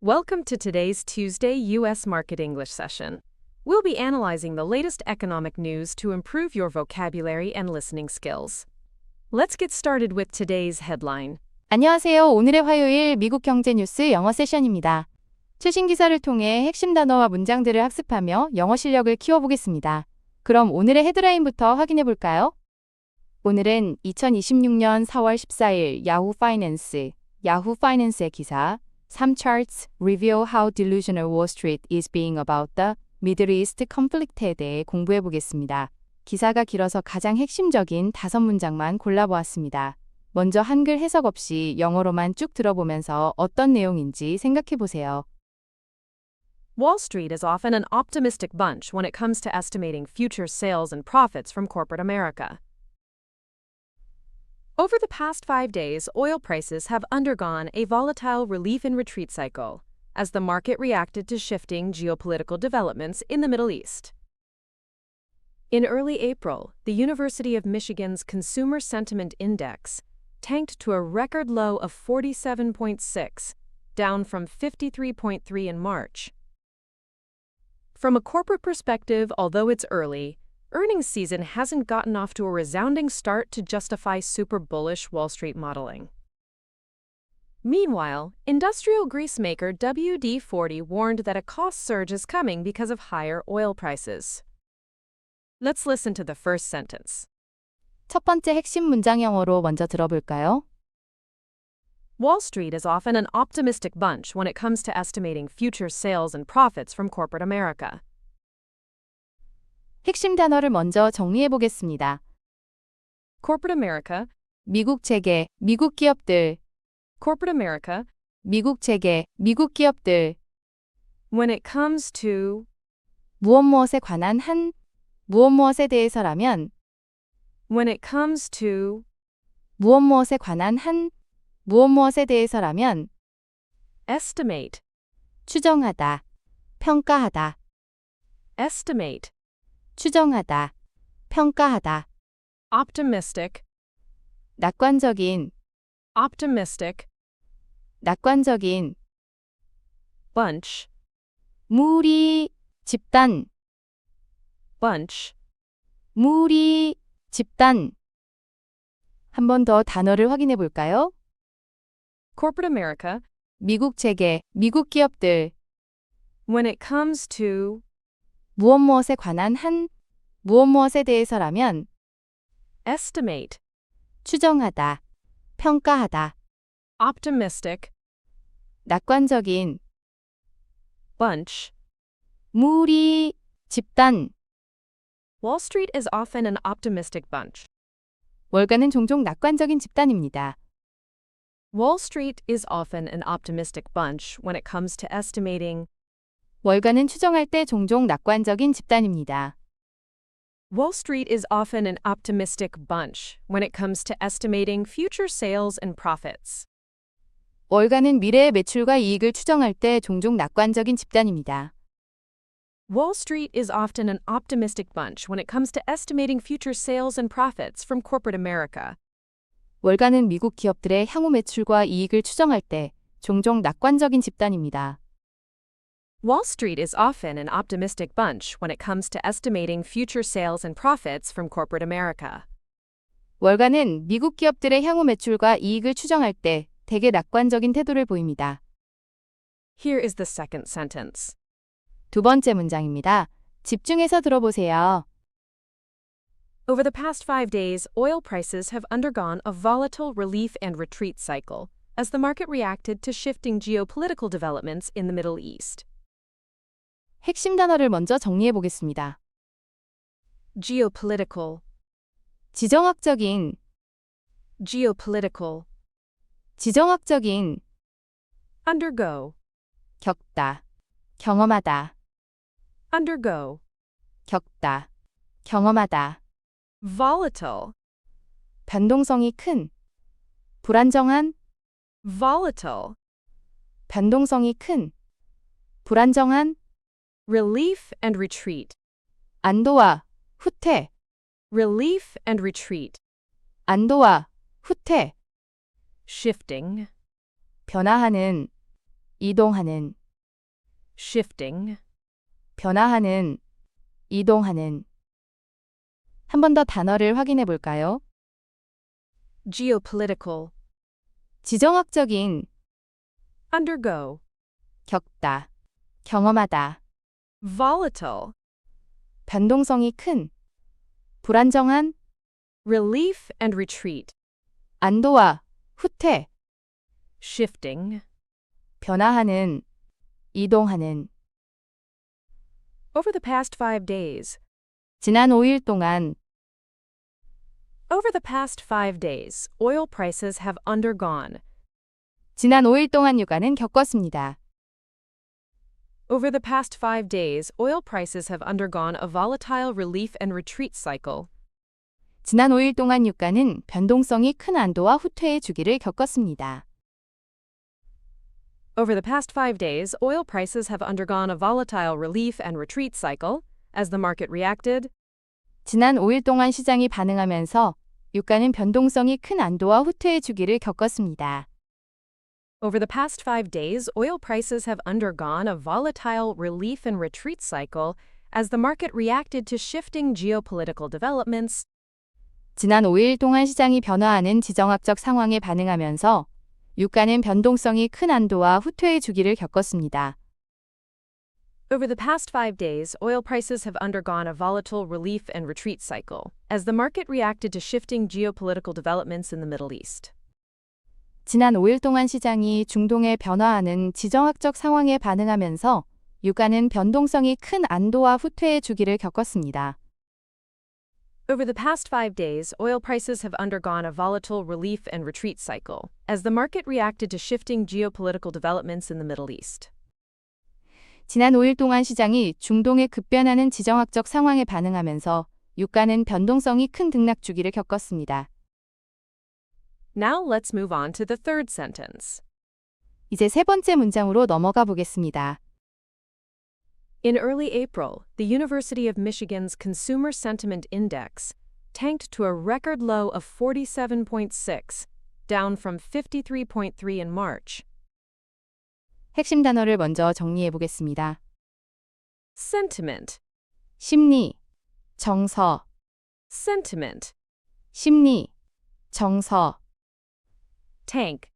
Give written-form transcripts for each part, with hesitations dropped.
Welcome to today's Tuesday U.S. Market English session. We'll be analyzing the latest economic news to improve your vocabulary and listening skills. Let's get started with today's headline. 안녕하세요. 오늘의 화요일 미국 경제 뉴스 영어 세션입니다. 최신 기사를 통해 핵심 단어와 문장들을 학습하며 영어 실력을 키워보겠습니다. 그럼 오늘의 헤드라인부터 확인해 볼까요? 오늘은 2026년 4월 14일 야후 파이낸스의 기사 Some charts reveal how delusional Wall Street is being about the Middle East conflict에 대해 공부해 보겠습니다. 기사가 길어서 가장 핵심적인 5문장만 골라보았습니다. 먼저 한글 해석 없이 영어로만 쭉 들어보면서 어떤 내용인지 생각해 보세요. Wall Street is often an optimistic bunch when it comes to estimating future sales and profits from corporate America. Over the past 5 days, oil prices have undergone a volatile relief and retreat cycle as the market reacted to shifting geopolitical developments in the Middle East. In early April, the University of Michigan's Consumer Sentiment Index tanked to a record low of 47.6, down from 53.3 in March. From a corporate perspective, although it's early, earnings season hasn't gotten off to a resounding start to justify super bullish Wall Street modeling. Meanwhile, industrial grease maker WD-40 warned that a cost surge is coming because of higher oil prices. Let's listen to the first sentence. 첫 번째 핵심 문장 영어로 먼저 들어볼까요? Wall Street is often an optimistic bunch when it comes to estimating future sales and profits from corporate America. 핵심 단어를 먼저 정리해 보겠습니다. Corporate America, 미국 체계, 미국 기업들, corporate America, 미국 체계, 미국 기업들, when it comes to 무엇에 관한 한, 무엇에 대해서라면, when it comes to 무엇에 관한 한, 무엇에 대해서라면, estimate, 추정하다, 평가하다, estimate, 추정하다, 평가하다, optimistic, 낙관적인, optimistic, 낙관적인, bunch, 무리, 집단, bunch, 무리, 집단. 한 번 더 단어를 확인해 볼까요? corporate America, 미국 체계, 미국 기업들, when it comes to 무엇에 관한 한, 무엇에 대해서라면, estimate, 추정하다, 평가하다, optimistic, 낙관적인, bunch. 무리, 집단. Wall Street is often an optimistic bunch. 월가는 종종 낙관적인 집단입니다. Wall Street is often an optimistic bunch when it comes to estimating. 월가는 추정할 때 종종 낙관적인 집단입니다. Wall Street is often an optimistic bunch when it comes to estimating future sales and profits. 월가는 미래의 매출과 이익을 추정할 때 종종 낙관적인 집단입니다. Wall Street is often an optimistic bunch when it comes to estimating future sales and profits from corporate America. 월가는 미국 기업들의 향후 매출과 이익을 추정할 때 종종 낙관적인 집단입니다. Wall Street is often an optimistic bunch when it comes to estimating future sales and profits from corporate America. 월가는 미국 기업들의 향후 매출과 이익을 추정할 때 대개 낙관적인 태도를 보입니다. Here is the second sentence. 두 번째 문장입니다. 집중해서 들어보세요. Over the past 5 days, oil prices have undergone a volatile relief and retreat cycle as the market reacted to shifting geopolitical developments in the Middle East. 핵심 단어를 먼저 정리해 보겠습니다. Geopolitical, 지정학적인, geopolitical, 지정학적인, undergo, 겪다, 경험하다, undergo, 겪다, 경험하다, volatile, 변동성이 큰, 불안정한, volatile, 변동성이 큰, 불안정한, relief and retreat, 안도와 후퇴, relief and retreat, 안도와 후퇴, shifting, 변화하는, 이동하는, shifting, 변화하는, 이동하는. 한 번 더 단어를 확인해 볼까요? geopolitical, 지정학적인, undergo, 겪다, 경험하다, volatile, 변동성이 큰, 불안정한, relief and retreat, 안도와 후퇴, shifting. 변화하는, 이동하는. Over the past 5 days. 지난 5일 동안 Over the past 5 days, oil prices have undergone. 지난 5일 동안 유가는 겪었습니다. Over the past 5 days, oil prices have undergone a volatile relief and retreat cycle. 지난 5일 동안 유가는 변동성이 큰 안도와 후퇴의 주기를 겪었습니다. Over the past 5 days, oil prices have undergone a volatile relief and retreat cycle as the market reacted. 지난 5일 동안 시장이 반응하면서 유가는 변동성이 큰 안도와 후퇴의 주기를 겪었습니다. Over the past 5 days, oil prices have undergone a volatile relief and retreat cycle as the market reacted to shifting geopolitical developments. 지난 5일 동안 시장이 변화하는 지정학적 상황에 반응하면서 유가는 변동성이 큰 안도와 후퇴의 주기를 겪었습니다. Over the past 5 days, oil prices have undergone a volatile relief and retreat cycle as the market reacted to shifting geopolitical developments in the Middle East. 지난 5일 동안 시장이 중동에 변화하는 지정학적 상황에 반응하면서 유가는 변동성이 큰 안도와 후퇴의 주기를 겪었습니다. Over the past 5 days, oil prices have undergone a volatile relief and retreat cycle as the market reacted to shifting geopolitical developments in the Middle East. 지난 5일 동안 시장이 중동에 급변하는 지정학적 상황에 반응하면서 유가는 변동성이 큰 등락 주기를 겪었습니다. Now let's move on to the third sentence. 이제 세 번째 문장으로 넘어가 보겠습니다. In early April, the University of Michigan's Consumer Sentiment Index tanked to a record low of 47.6, down from 53.3 in March. 핵심 단어를 먼저 정리해 보겠습니다. Sentiment, 심리, 정서, sentiment, 심리, 정서, tank,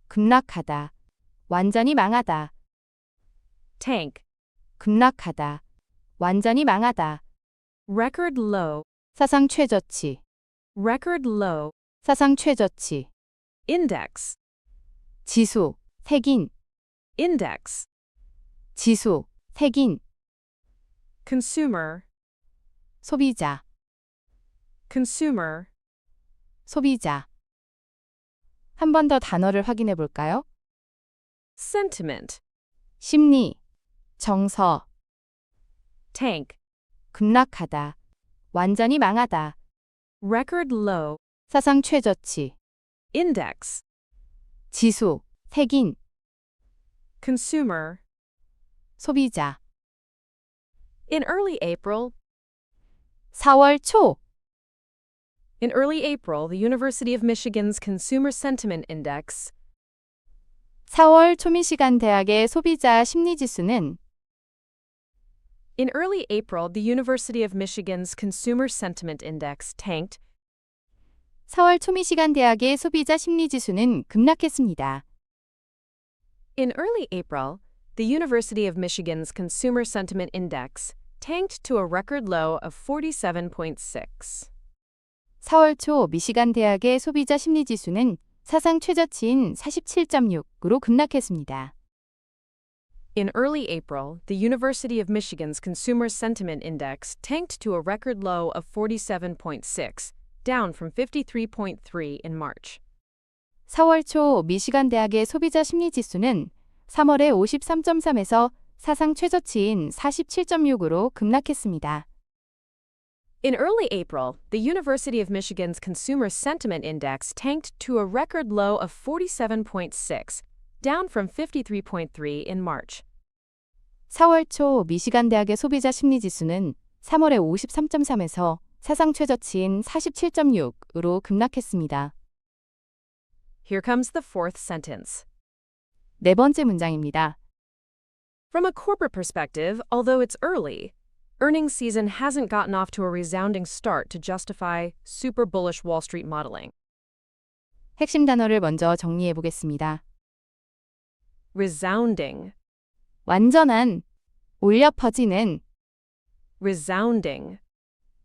급락하다, 완전히 망하다, tank, 급락하다, 완전히 망하다, record low, 사상 최저치, record low, 사상 최저치, index, 지수, 색인, index, 지수, 색인, consumer, 소비자, consumer, 소비자. 한 번 더 단어를 확인해 볼까요? sentiment, 심리, 정서, tank, 급락하다, 완전히 망하다, record low, 사상 최저치, index, 지수, 색인, consumer. 소비자. In early April, 4월 초, In early April, the University of Michigan's Consumer Sentiment Index 4월 초미시간 대학의 소비자 심리지수는 In early April, the University of Michigan's Consumer Sentiment Index tanked 4월 초미시간 대학의 소비자 심리지수는 급락했습니다. In early April, the University of Michigan's Consumer Sentiment Index tanked to a record low of 47.6. 4월 초 미시간 대학의 소비자 심리지수는 사상 최저치인 47.6으로 급락했습니다. In early April, the University of Michigan's Consumer Sentiment Index tanked to a record low of 47.6, down from 53.3 in March. 4월 초 미시간 대학의 소비자 심리지수는 3월에 53.3에서 사상 최저치인 47.6으로 급락했습니다. In early April, the University of Michigan's Consumer Sentiment Index tanked to a record low of 47.6, down from 53.3 in March. 4월 초 미시간 대학의 소비자 심리지수는 3월에 53.3에서 사상 최저치인 47.6으로 급락했습니다. Here comes the fourth sentence. 네 번째 문장입니다. From a corporate perspective, although it's early, earnings season hasn't gotten off to a resounding start to justify super bullish Wall Street modeling. 핵심 단어를 먼저 정리해 보겠습니다. Resounding, 완전한, 울려 퍼지는, resounding,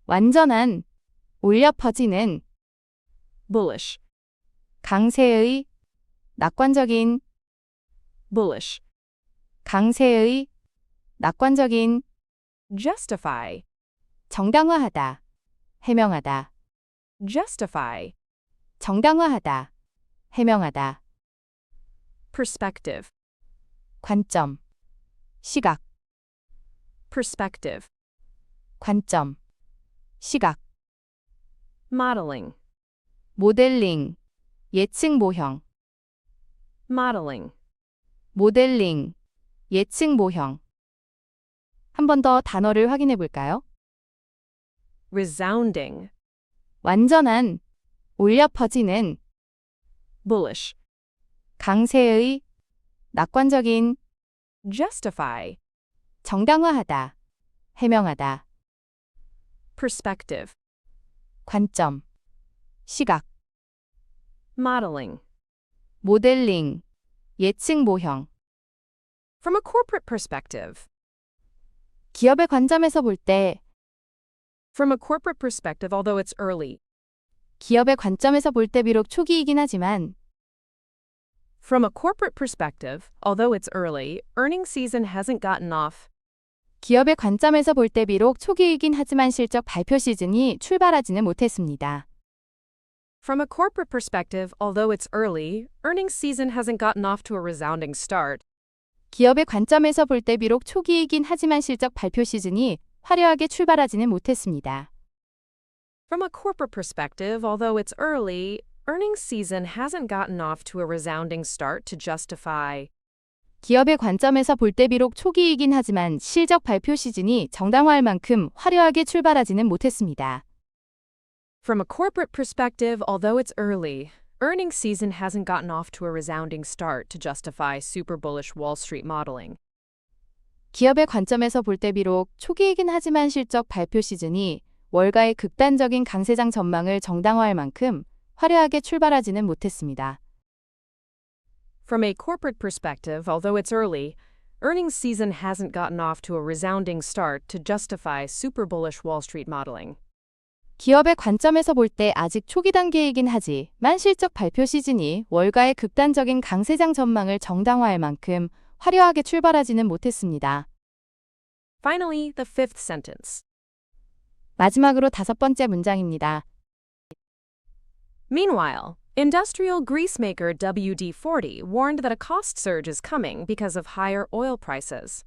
완전한, 울려 퍼지는, bullish, 강세의, 낙관적인, bullish, 강세의, 낙관적인, justify, 정당화하다, 해명하다, justify, 정당화하다, 해명하다, perspective, 관점, 시각, perspective, 관점, 시각, modeling, 모델링, 예측 모형, modeling, 모델링, 예측 모형. 한 번 더 단어를 확인해 볼까요? resounding, 완전한, 울려 퍼지는, bullish, 강세의, 낙관적인, justify, 정당화하다, 해명하다, perspective, 관점, 시각, modeling. 모델링, 예측 모형. From a corporate perspective. 기업의 관점에서 볼 때, From a corporate perspective, although it's early. 기업의 관점에서 볼 때 비록 초기이긴 하지만, From a corporate perspective, although it's early, earnings season hasn't gotten off. 기업의 관점에서 볼 때 비록 초기이긴 하지만 실적 발표 시즌이 출발하지는 못했습니다. From a corporate perspective, although it's early, earnings season hasn't gotten off to a resounding start. 기업의 관점에서 볼 때 비록 초기이긴 하지만 실적 발표 시즌이 화려하게 출발하지는 못했습니다. From a corporate perspective, although it's early, earnings season hasn't gotten off to a resounding start to justify. 기업의 관점에서 볼 때 비록 초기이긴 하지만 실적 발표 시즌이 정당화할 만큼 화려하게 출발하지는 못했습니다. From a corporate perspective, although it's early, earnings season hasn't gotten off to a resounding start to justify super bullish Wall Street modeling. 기업의 관점에서 볼 때 비록 초기이긴 하지만 실적 발표 시즌이 월가의 극단적인 강세장 전망을 정당화할 만큼 화려하게 출발하지는 못했습니다. From a corporate perspective, although it's early, earnings season hasn't gotten off to a resounding start to justify super bullish Wall Street modeling. 기업의 관점에서 볼 때 아직 초기 단계이긴 하지만 실적 발표 시즌이 월가의 극단적인 강세장 전망을 정당화할 만큼 화려하게 출발하지는 못했습니다. Finally, the fifth sentence. 마지막으로 다섯 번째 문장입니다. Meanwhile, industrial grease maker WD-40 warned that a cost surge is coming because of higher oil prices.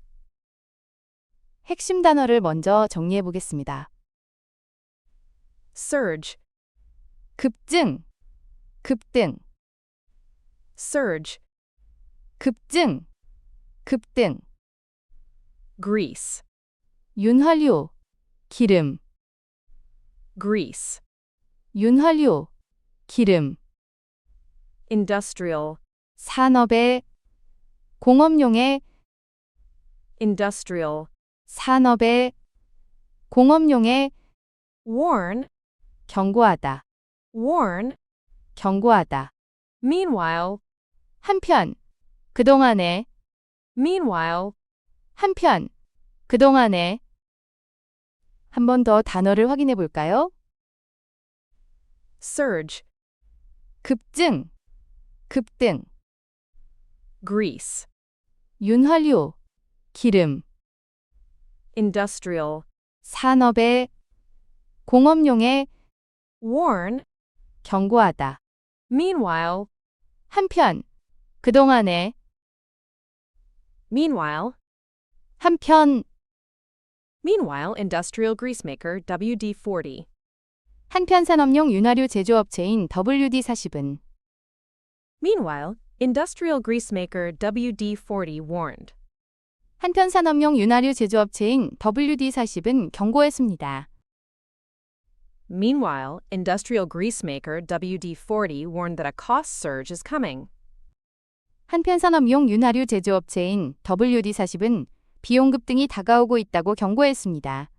핵심 단어를 먼저 정리해 보겠습니다. Surge, 급증, 급등, surge, 급증, 급등, grease, 윤활유, 기름, grease, 윤활유, 기름, industrial, 산업의, 공업용의, industrial, 산업의, 공업용의, warn, 경고하다, warn. 경고하다. Meanwhile, 한편, 그동안에, meanwhile, 한편, 그동안에. 한 번 더 단어를 확인해 볼까요? surge, 급증, 급등, grease, 윤활유, 기름, industrial, 산업의, 공업용의, warn. 경고하다. Meanwhile, 한편, 그동안에, meanwhile, 한편, meanwhile, industrial grease maker WD-40, 한편 산업용 윤활유 제조업체인 WD-40은 meanwhile, industrial grease maker WD-40 warned. 한편 산업용 윤활유 제조업체인 WD-40은 경고했습니다. Meanwhile, industrial grease maker WD-40 warned that a cost surge is coming. 한편 산업용 윤활유 제조업체인 WD-40은 비용급 등이 다가오고 있다고 경고했습니다.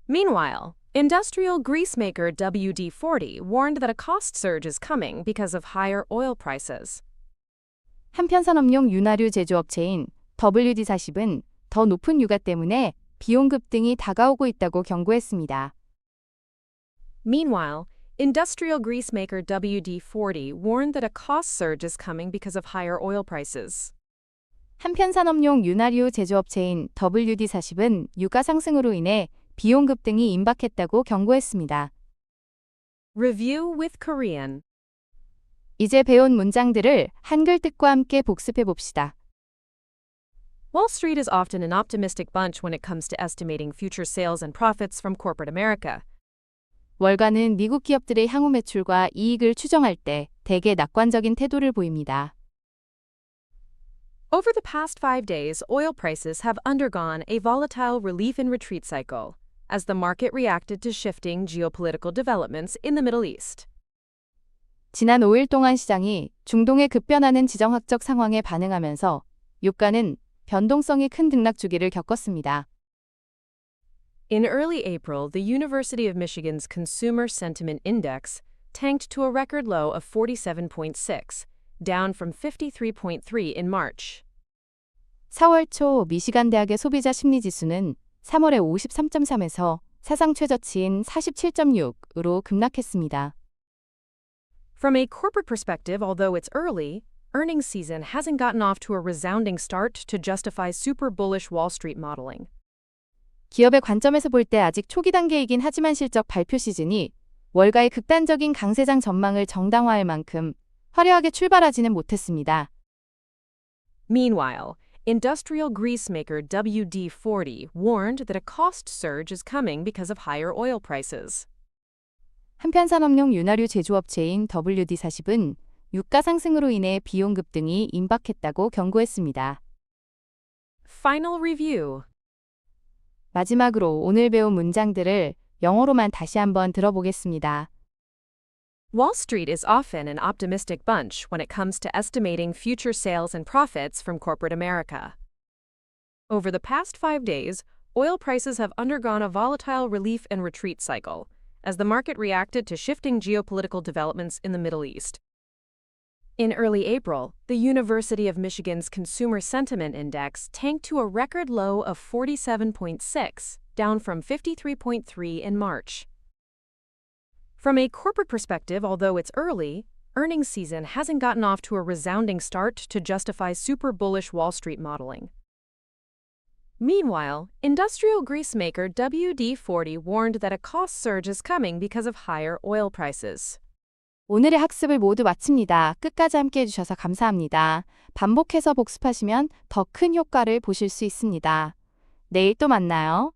Meanwhile, industrial grease maker WD-40 warned that a cost surge is coming because of higher oil prices. 한편 산업용 윤활유 제조업체인 WD-40은 더 높은 유가 때문에 비용급 등이 다가오고 있다고 경고했습니다. Meanwhile, industrial grease maker WD-40 warned that a cost surge is coming because of higher oil prices. 한편 산업용 윤활유 제조업체인 WD-40은 유가 상승으로 인해 비용급 등이 임박했다고 경고했습니다. Review with Korean. 이제 배운 문장들을 한글 뜻과 함께 복습해 봅시다. Wall Street is often an optimistic bunch when it comes to estimating future sales and profits from corporate America. 월가는 미국 기업들의 향후 매출과 이익을 추정할 때 대개 낙관적인 태도를 보입니다. Over the past 5 days, oil prices have undergone a volatile relief and retreat cycle as the market reacted to shifting geopolitical developments in the Middle East. 지난 5일 동안 시장이 중동의 급변하는 지정학적 상황에 반응하면서 유가는 변동성이 큰 등락 주기를 겪었습니다. In early April, the University of Michigan's Consumer Sentiment Index tanked to a record low of 47.6, down from 53.3 in March. 4월 초 미시간 대학의 소비자 심리 지수는 3월에 53.3에서 사상 최저치인 47.6으로 급락했습니다. From a corporate perspective, although it's early, earnings season hasn't gotten off to a resounding start to justify super bullish Wall Street modeling. 기업의 관점에서 볼 때 아직 초기 단계이긴 하지만 실적 발표 시즌이 월가의 극단적인 강세장 전망을 정당화할 만큼 화려하게 출발하지는 못했습니다. Meanwhile, industrial grease maker WD-40 warned that a cost surge is coming because of higher oil prices. 한편 산업용 윤활유 제조업체인 WD-40은 유가 상승으로 인해 비용급 등이 임박했다고 경고했습니다. Final review. 마지막으로 오늘 배운 문장들을 영어로만 다시 한번 들어보겠습니다. Wall Street is often an optimistic bunch when it comes to estimating future sales and profits from corporate America. Over the past 5 days, oil prices have undergone a volatile relief and retreat cycle as the market reacted to shifting geopolitical developments in the Middle East. In early April, the University of Michigan's Consumer Sentiment Index tanked to a record low of 47.6, down from 53.3 in March. From a corporate perspective, although it's early, earnings season hasn't gotten off to a resounding start to justify super bullish Wall Street modeling. Meanwhile, industrial grease maker WD-40 warned that a cost surge is coming because of higher oil prices. 오늘의 학습을 모두 마칩니다. 끝까지 함께 해주셔서 감사합니다. 반복해서 복습하시면 더 큰 효과를 보실 수 있습니다. 내일 또 만나요.